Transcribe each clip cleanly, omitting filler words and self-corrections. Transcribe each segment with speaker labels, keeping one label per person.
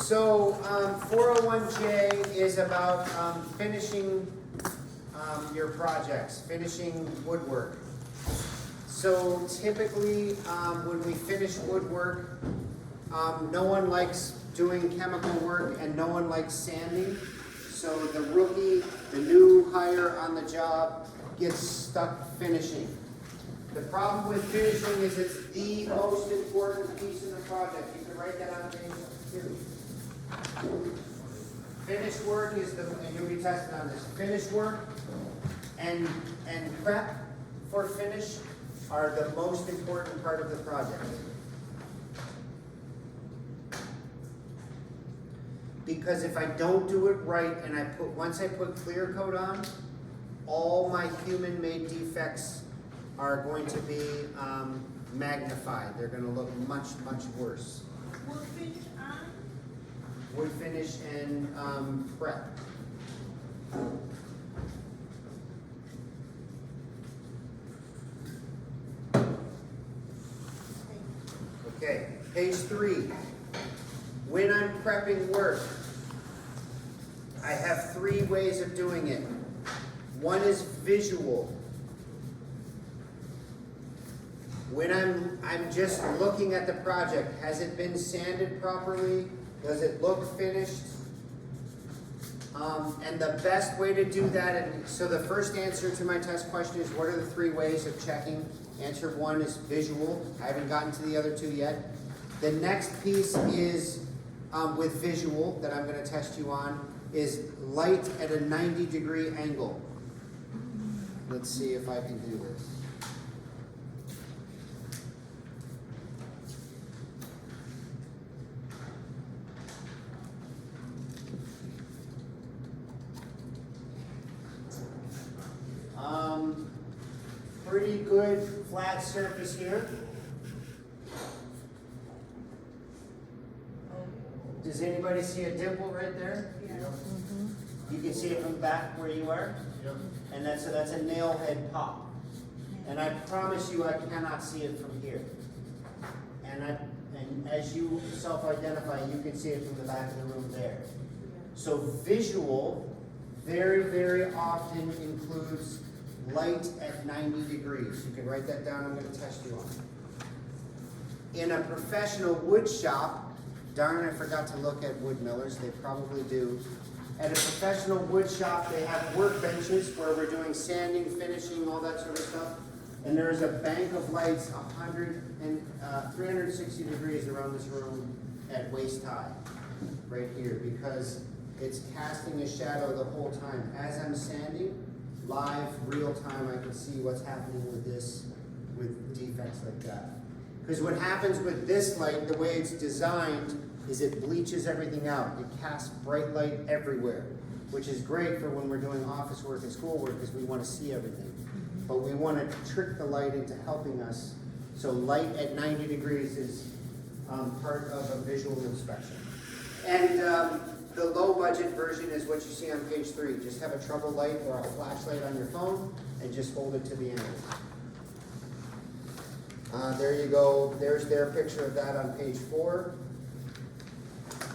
Speaker 1: So 401J is about finishing your projects, finishing woodwork. So typically, when we finish woodwork, no one likes doing chemical work and no one likes sanding. So the rookie, the new hire on the job, gets stuck finishing. The problem with finishing is it's the most important piece in the project. You can write that on page 2. Finished work is and you'll be tested on this. Finished work and prep for finish are the most important part of the project. Because if I don't do it right and once I put clear coat on, all my human-made defects are going to be magnified. They're going to look much, much worse.
Speaker 2: Wood finish on?
Speaker 1: Wood finish and prep. Okay, page 3. When I'm prepping work, I have 3 ways of doing it. One is visual. When I'm just looking at the project, has it been sanded properly? Does it look finished? And the best way to do that, and so the first answer to my test question is, what are the 3 ways of checking? Answer 1 is visual. I haven't gotten to the other 2 yet. The next piece is with visual that I'm going to test you on is light at a 90-degree angle. Let's see if I can do this. Pretty good flat surface here. Does anybody see a dimple right there?
Speaker 2: Yeah.
Speaker 1: You can see it from back where you are?
Speaker 3: Yep.
Speaker 1: And that's a nail head pop. And I promise you I cannot see it from here. And as you self-identify, you can see it from the back of the room there. So visual very, very often includes light at 90 degrees. You can write that down, I'm going to test you on it. In a professional wood shop, darn, I forgot to look at wood millers, they probably do. At a professional wood shop, they have workbenches where we're doing sanding, finishing, all that sort of stuff. And there's a bank of lights 360 degrees around this room at waist high, right here, because it's casting a shadow the whole time. As I'm sanding, live, real time, I can see what's happening with defects like that. Because what happens with this light, the way it's designed, is it bleaches everything out. It casts bright light everywhere, which is great for when we're doing office work and school work because we want to see everything. But we want to trick the light into helping us. So light at 90 degrees is part of a visual inspection. And the low budget version is what you see on page 3. Just have a trouble light or a flashlight on your phone and just hold it to the angle. There you go. There's their picture of that on page 4.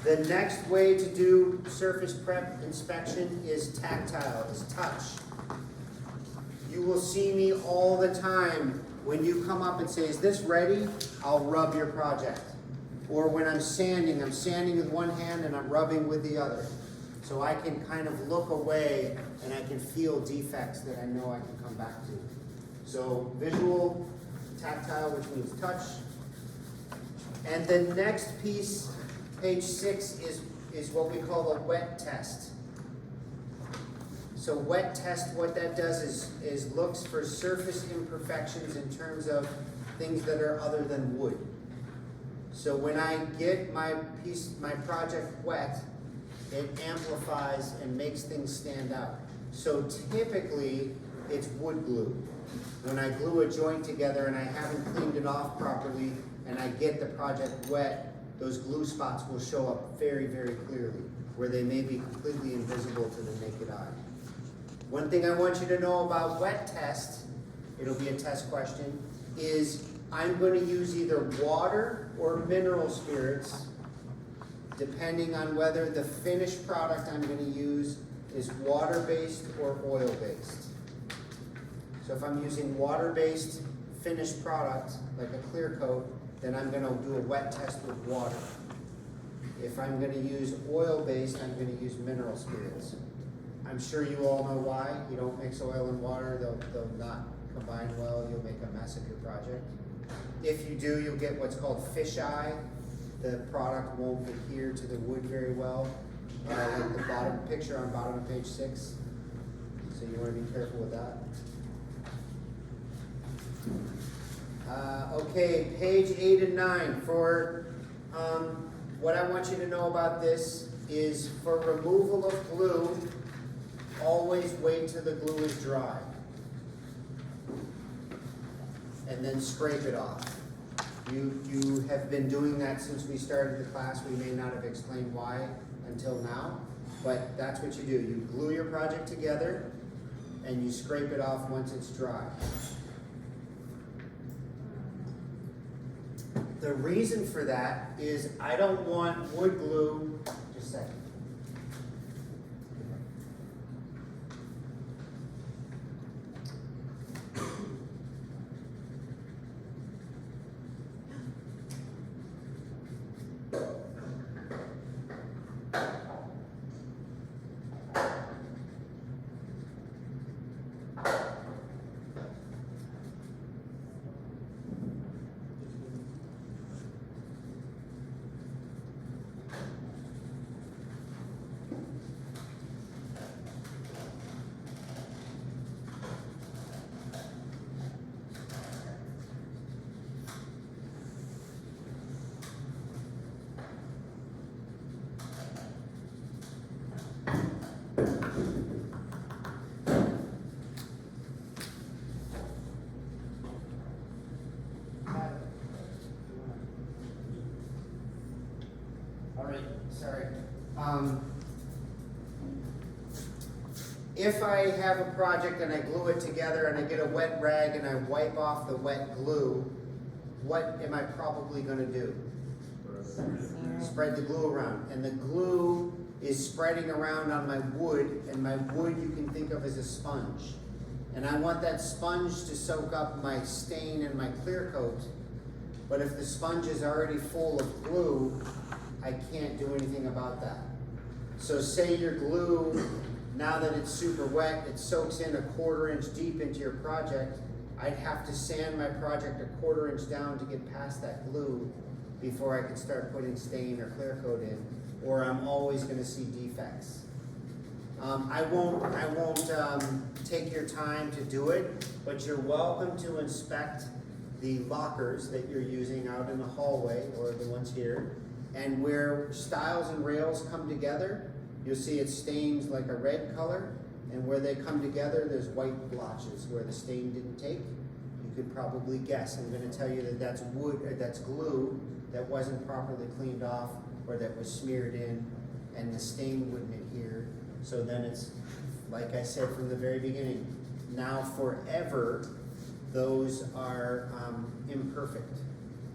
Speaker 1: The next way to do surface prep inspection is tactile, is touch. You will see me all the time when you come up and say, is this ready? I'll rub your project. Or when I'm sanding with one hand and I'm rubbing with the other. So I can kind of look away and I can feel defects that I know I can come back to. So visual, tactile, which means touch. And the next piece, page 6, is what we call a wet test. So wet test, what that does is looks for surface imperfections in terms of things that are other than wood. So when I get my project wet, it amplifies and makes things stand out. So typically, it's wood glue. When I glue a joint together and I haven't cleaned it off properly and I get the project wet, those glue spots will show up very, very clearly, where they may be completely invisible to the naked eye. One thing I want you to know about wet test, it'll be a test question, is I'm going to use either water or mineral spirits depending on whether the finished product I'm gonna use is water-based or oil-based. So if I'm using water-based finished product, like a clear coat, then I'm gonna do a wet test with water. If I'm gonna use oil-based, I'm gonna use mineral spirits. I'm sure you all know why. You don't mix oil and water, they'll not combine well, you'll make a mess of your project. If you do, you'll get what's called fisheye. The product won't adhere to the wood very well. Like the bottom picture on bottom of page 6. So you wanna be careful with that. Okay, page 8 and 9. For what I want you to know about this is for removal of glue, always wait till the glue is dry. And then scrape it off. You have been doing that since we started the class. We may not have explained why until now, but that's what you do. You glue your project together and you scrape it off once it's dry. The reason for that is I don't want wood glue, just a second. Sorry. If I have a project and I glue it together and I get a wet rag and I wipe off the wet glue, what am I probably going to do? Spread the glue around. And the glue is spreading around on my wood, and my wood you can think of as a sponge. And I want that sponge to soak up my stain and my clear coat, but if the sponge is already full of glue, I can't do anything about that. So say your glue, now that it's super wet, it soaks in 1/4 inch deep into your project. I'd have to sand my project 1/4 inch down to get past that glue before I could start putting stain or clear coat in, or I'm always gonna see defects. I won't take your time to do it, but you're welcome to inspect the lockers that you're using out in the hallway, or the ones here. And where stiles and rails come together, you'll see it stains like a red color, and where they come together, there's white blotches where the stain didn't take. You could probably guess. I'm going to tell you that that's wood, or that's glue that wasn't properly cleaned off, or that was smeared in, and the stain wouldn't adhere. So then it's, like I said from the very beginning, now forever, those are imperfect.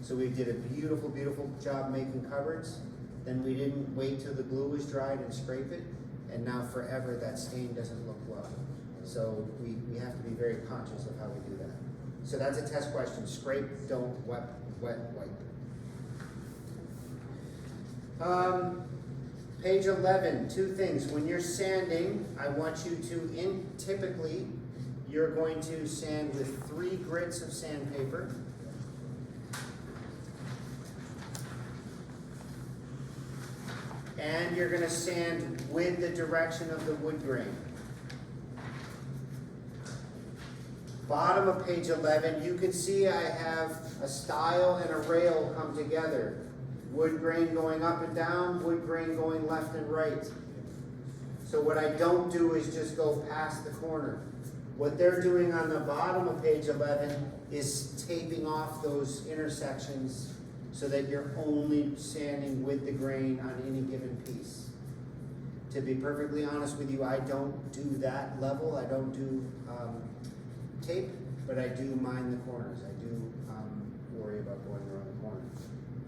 Speaker 1: So we did a beautiful, beautiful job making cupboards. Then we didn't wait till the glue was dried and scrape it. And now forever that stain doesn't look well. So we have to be very conscious of how we do that. So that's a test question. Scrape, don't wet, wipe. Page 11, 2 things. When you're sanding, I want you to, typically, you're going to sand with 3 grits of sandpaper. And you're going to sand with the direction of the wood grain. Bottom of page 11, you can see I have a stile and a rail come together. Wood grain going up and down, wood grain going left and right. So what I don't do is just go past the corner. What they're doing on the bottom of page 11 is taping off those intersections so that you're only sanding with the grain on any given piece. To be perfectly honest with you, I don't do that level. I don't do tape, but I do mind the corners. I do worry about going around the corner.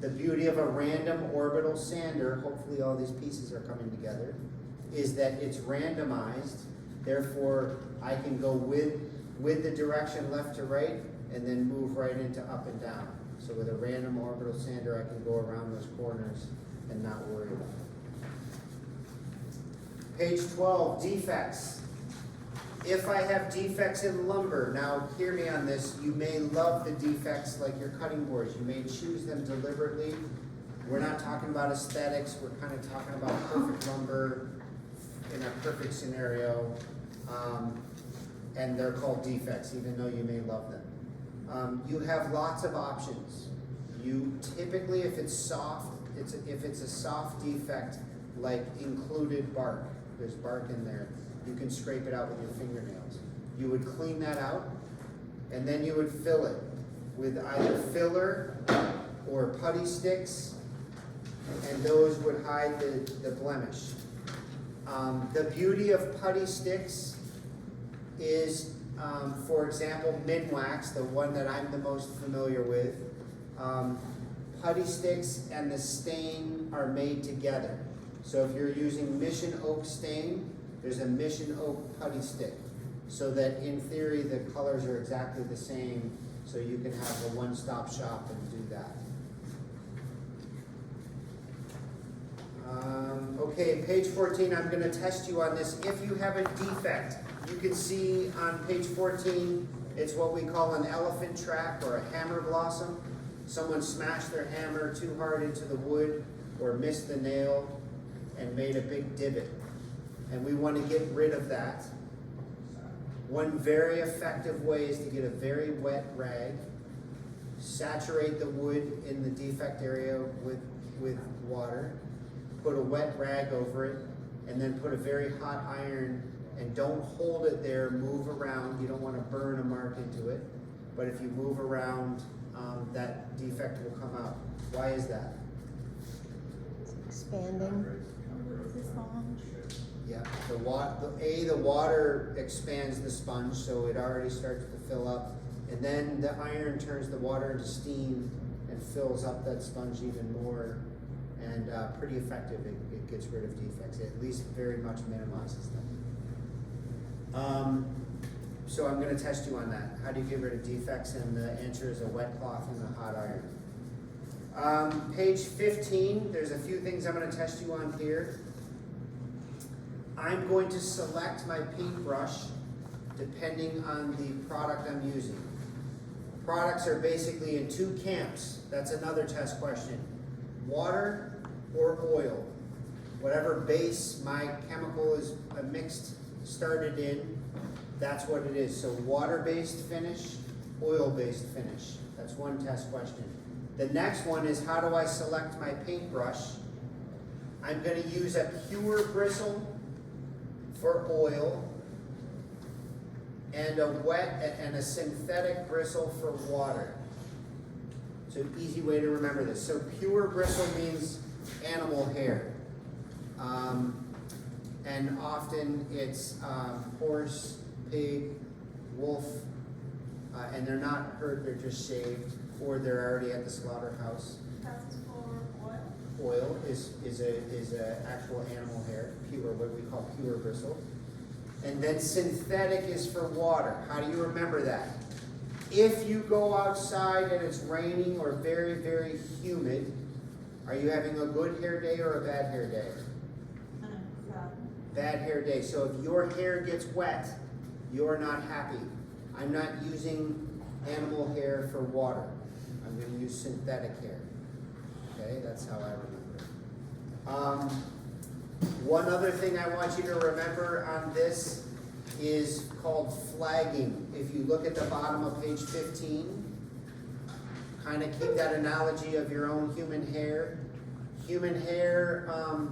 Speaker 1: The beauty of a random orbital sander, hopefully all these pieces are coming together, is that it's randomized. Therefore, I can go with the direction left to right and then move right into up and down. So with a random orbital sander, I can go around those corners and not worry about it. Page 12, defects. If I have defects in lumber, now hear me on this, you may love the defects like your cutting boards. You may choose them deliberately. We're not talking about aesthetics, we're kind of talking about perfect lumber in a perfect scenario. And they're called defects, even though you may love them. You have lots of options. You typically, if it's soft, if it's a soft defect, like included bark, there's bark in there, you can scrape it out with your fingernails. You would clean that out, and then you would fill it with either filler or putty sticks, and those would hide the blemish. The beauty of putty sticks is, for example, Minwax, the one that I'm the most familiar with, putty sticks and the stain are made together. So if you're using Mission Oak stain, there's a Mission Oak putty stick. So that in theory, the colors are exactly the same, so you can have a one-stop shop and do that. Okay, page 14, I'm going to test you on this. If you have a defect, you can see on page 14, it's what we call an elephant track or a hammer blossom. Someone smashed their hammer too hard into the wood or missed the nail and made a big divot. And we want to get rid of that. One very effective way is to get a very wet rag, saturate the wood in the defect area with water, put a wet rag over it, and then put a very hot iron, and don't hold it there, move around. You don't want to burn a mark into it, but if you move around, that defect will come out. Why is that?
Speaker 2: It's expanding.
Speaker 1: Yeah, the water expands the sponge, so it already starts to fill up, and then the iron turns the water into steam and fills up that sponge even more, and pretty effective. It gets rid of defects. It at least very much minimizes them. So I'm going to test you on that. How do you get rid of defects? And the answer is a wet cloth and a hot iron. Page 15, there's a few things I'm going to test you on here. I'm going to select my paintbrush depending on the product I'm using. Products are basically in two camps. That's another test question. Water or oil. Whatever base my chemical is started in, that's what it is. So water-based finish, oil-based finish. That's one test question. The next one is, how do I select my paintbrush? I'm going to use a pure bristle for oil and a synthetic bristle for water. So an easy way to remember this. So pure bristle means animal hair. And often it's horse, pig, wolf, and they're not hurt, they're just shaved, or they're already at the slaughterhouse.
Speaker 3: That's for oil?
Speaker 1: Oil is a actual animal hair, pure, what we call pure bristle. And then synthetic is for water. How do you remember that? If you go outside and it's raining or very, very humid, are you having a good hair day or a bad hair day? Bad hair day. So if your hair gets wet, you're not happy. I'm not using animal hair for water. I'm going to use synthetic hair. Okay, that's how I remember it. One other thing I want you to remember on this is called flagging. If you look at the bottom of page 15, kind of keep that analogy of your own human hair. Human hair,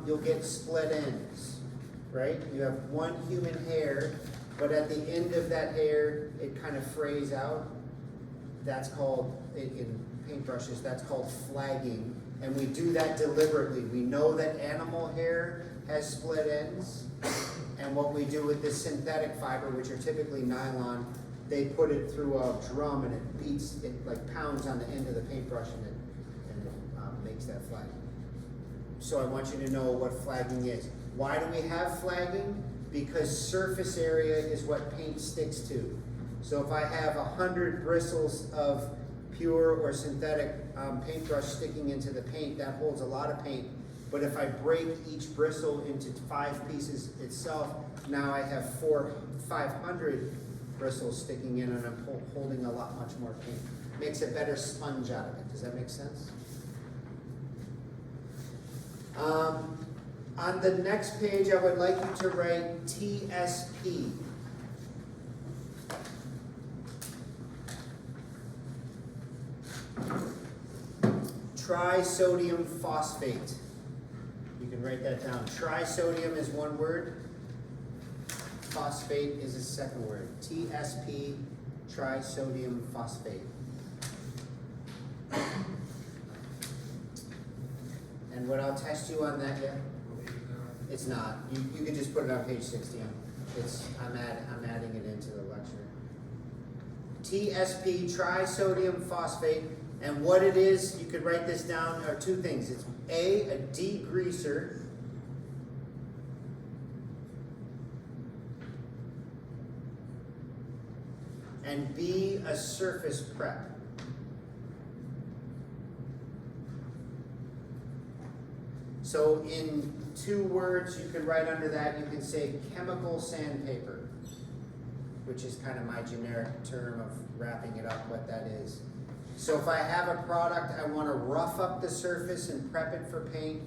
Speaker 1: you'll get split ends, right? You have one human hair, but at the end of that hair, it kind of frays out. That's called, in paintbrushes, that's called flagging. And we do that deliberately. We know that animal hair has split ends. And what we do with this synthetic fiber, which are typically nylon, they put it through a drum and it beats, it like pounds on the end of the paintbrush and it makes that flag. So I want you to know what flagging is. Why do we have flagging? Because surface area is what paint sticks to. So if I have 100 bristles of pure or synthetic paintbrush sticking into the paint, that holds a lot of paint. But if I break each bristle into 5 pieces itself, now I have 500 bristles sticking in, and I'm holding a lot much more paint. Makes a better sponge out of it. Does that make sense? On the next page, I would like you to write TSP. Trisodium phosphate. You can write that down. Trisodium is one word. Phosphate is a second word. TSP, trisodium phosphate. And what I'll test you on that yet? It's not. You can just put it on page 16. I'm adding it into the lecture. TSP, trisodium phosphate, and what it is, you could write this down, are 2 things. It's a degreaser, and B, a surface prep. So in 2 words, you could write under that, you can say chemical sandpaper, which is kind of my generic term of wrapping it up, what that is. So if I have a product, I want to rough up the surface and prep it for paint,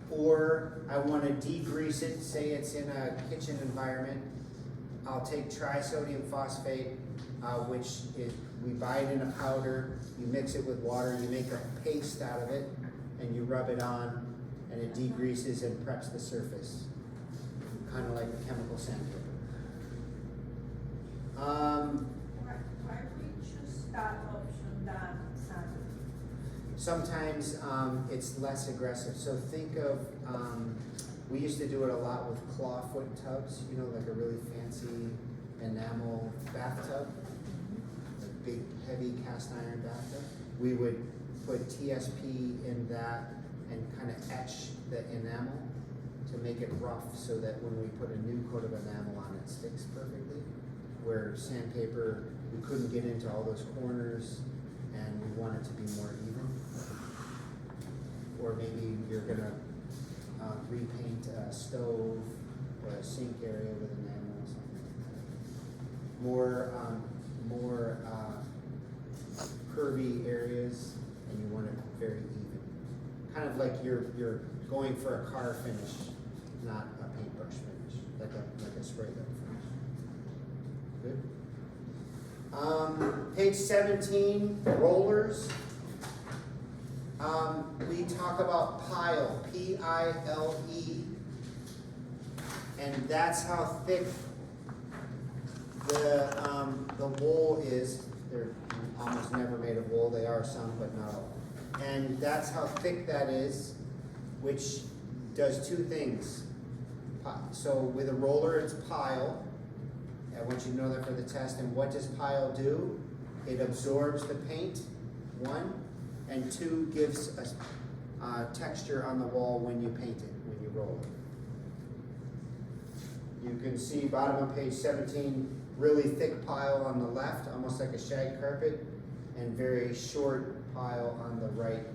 Speaker 1: or I want to degrease it, say it's in a kitchen environment, I'll take trisodium phosphate, which is, we buy it in a powder, you mix it with water, you make a paste out of it, and you rub it on, and it degreases and preps the surface, kind of like a chemical sandpaper.
Speaker 3: Why we choose that option than sand?
Speaker 1: Sometimes it's less aggressive. So think of, we used to do it a lot with clawfoot tubs, you know, like a really fancy enamel bathtub, a big, heavy cast iron bathtub. We would put TSP in that and kind of etch the enamel to make it rough so that when we put a new coat of enamel on, it sticks perfectly. Where sandpaper, we couldn't get into all those corners and we want it to be more even. Or maybe you're gonna repaint a stove or a sink area with enamel or something like that. More curvy areas, and you want it very even. Kind of like you're going for a car finish, not a paintbrush finish, like a spray gun finish. Good. Page 17, rollers. We talk about pile, P-I-L-E, and that's how thick the wool is. They're almost never made of wool. They are some, but not all. And that's how thick that is, which does 2 things. So with a roller, it's pile. I want you to know that for the test. And what does pile do? It absorbs the paint, 1, and 2, gives a texture on the wall when you paint it, when you roll it. You can see bottom of page 17, really thick pile on the left, almost like a shag carpet, and very short pile on the right.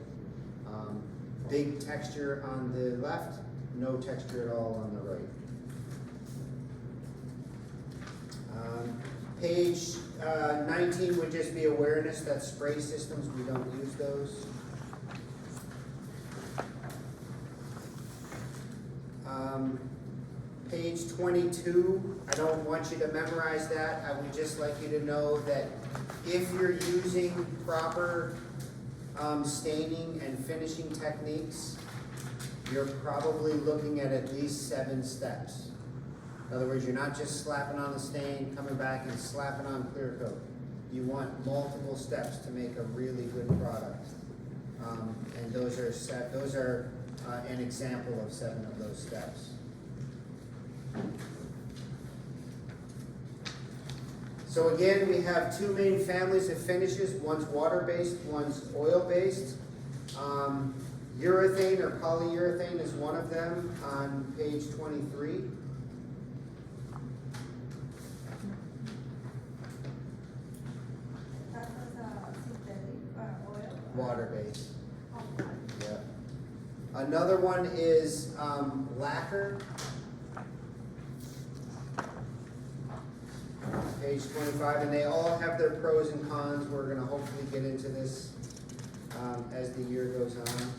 Speaker 1: Big texture on the left, no texture at all on the right. Page 19 would just be awareness that spray systems, we don't use those. Page 22, I don't want you to memorize that. I would just like you to know that if you're using proper staining and finishing techniques, you're probably looking at least 7 steps. In other words, you're not just slapping on the stain, coming back and slapping on clear coat. You want multiple steps to make a really good product. And those are an example of 7 of those steps. So again, we have 2 main families of finishes. One's water-based, one's oil-based. Urethane or polyurethane is one of them on page 23.
Speaker 3: That was a synthetic oil.
Speaker 1: Water-based.
Speaker 3: Oh, water.
Speaker 1: Yeah. Another one is lacquer. Page 25, and they all have their pros and cons. We're gonna hopefully get into this as the year goes on.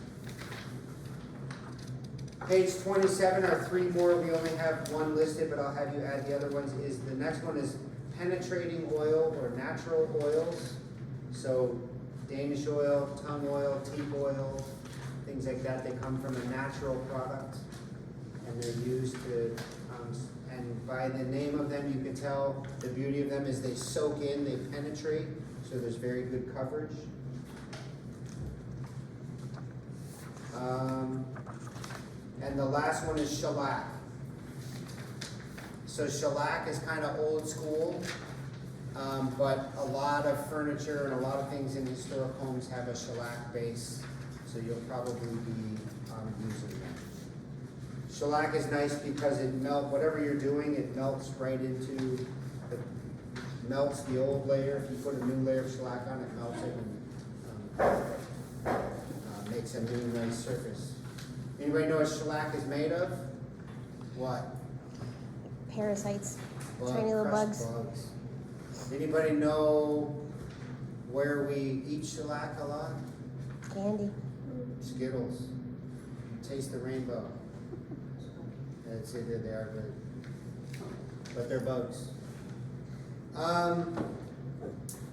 Speaker 1: Page 27 are three more. We only have one listed, but I'll have you add the other ones. The next one is penetrating oil or natural oils. So Danish oil, tongue oil, teak oil, things like that. They come from a natural product, and they're used to, and by the name of them, you can tell the beauty of them is they soak in, they penetrate, so there's very good coverage. And the last one is shellac. So shellac is kind of old school, but a lot of furniture and a lot of things in historic homes have a shellac base, so you'll probably be using that. Shellac is nice because it whatever you're doing, it melts right into, melts the old layer. If you put a new layer of shellac on it, melts it and makes a new nice surface. Anybody know what shellac is made of? What?
Speaker 2: Parasites,
Speaker 1: Bug,
Speaker 2: tiny little
Speaker 1: crust
Speaker 2: bugs.
Speaker 1: Anybody know where we eat shellac a lot?
Speaker 2: Candy.
Speaker 1: Skittles. Taste the rainbow. That's it, they are good. But they're bugs.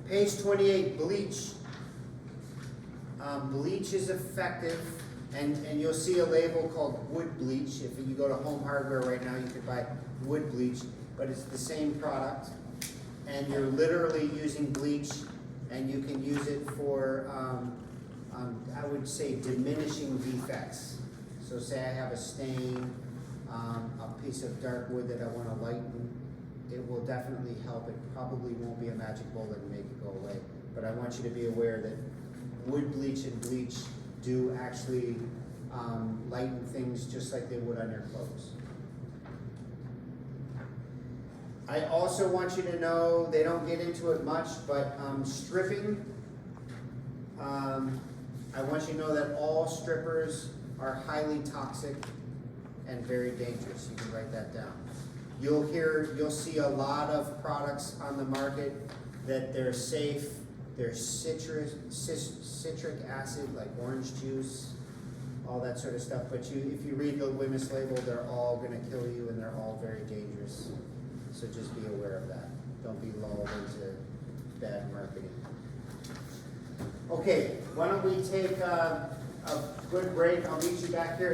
Speaker 1: Page 28, bleach. Bleach is effective, and you'll see a label called wood bleach. If you go to Home Hardware right now, you could buy wood bleach, but it's the same product. And you're literally using bleach, and you can use it for, I would say, diminishing defects. So say I have a stain, a piece of dark wood that I want to lighten, it will definitely help. It probably won't be a magic bullet and make it go away. But I want you to be aware that wood bleach and bleach do actually lighten things just like they would on your clothes. I also want you to know, they don't get into it much, but stripping, I want you to know that all strippers are highly toxic and very dangerous. You can write that down. You'll see a lot of products on the market that they're safe. There's citric acid, like orange juice, all that sort of stuff. But if you read the Witness label, they're all going to kill you, and they're all very dangerous. So just be aware of that. Don't be lulled into bad marketing. Okay, why don't we take a good break? I'll meet you back here.